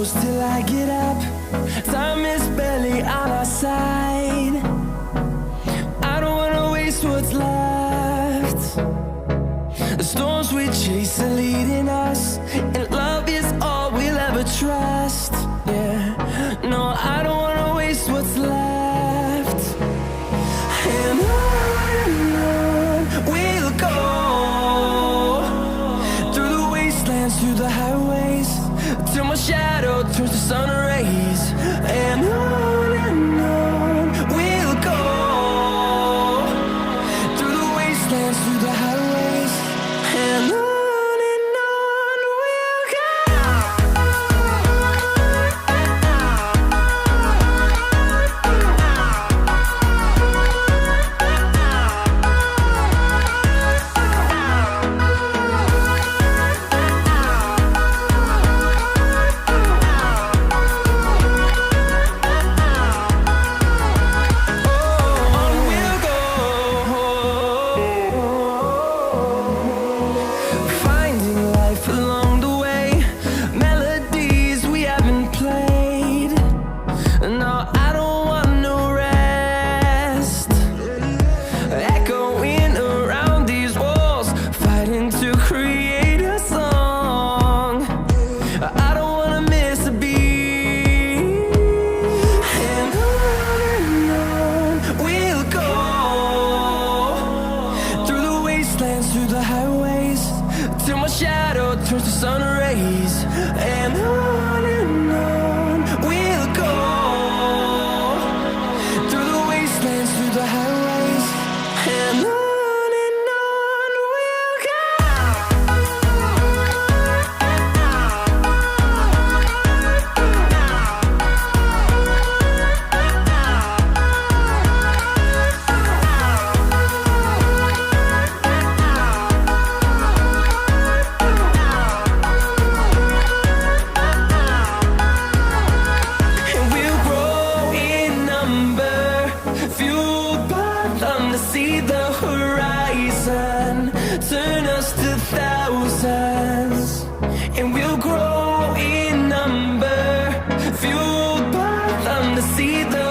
close till I get up. Time is barely on our side. I don't wanna waste what's left. The storms we chase are leading us, and love is all we'll ever trust. Yeah, no, I don't wanna waste what's left. And on we'll go, through the wastelands, through the highways, till my shadow turns to sun rays. And on we'll go, through the wastelands, through the highways, and on we'll go. Through the highways, till my shadow turns to sun rays. And on we'll go, through the wastelands, through the highways, and on we'll go. See the horizon, turn us to thousands, and we'll grow in number, fueled by them to see the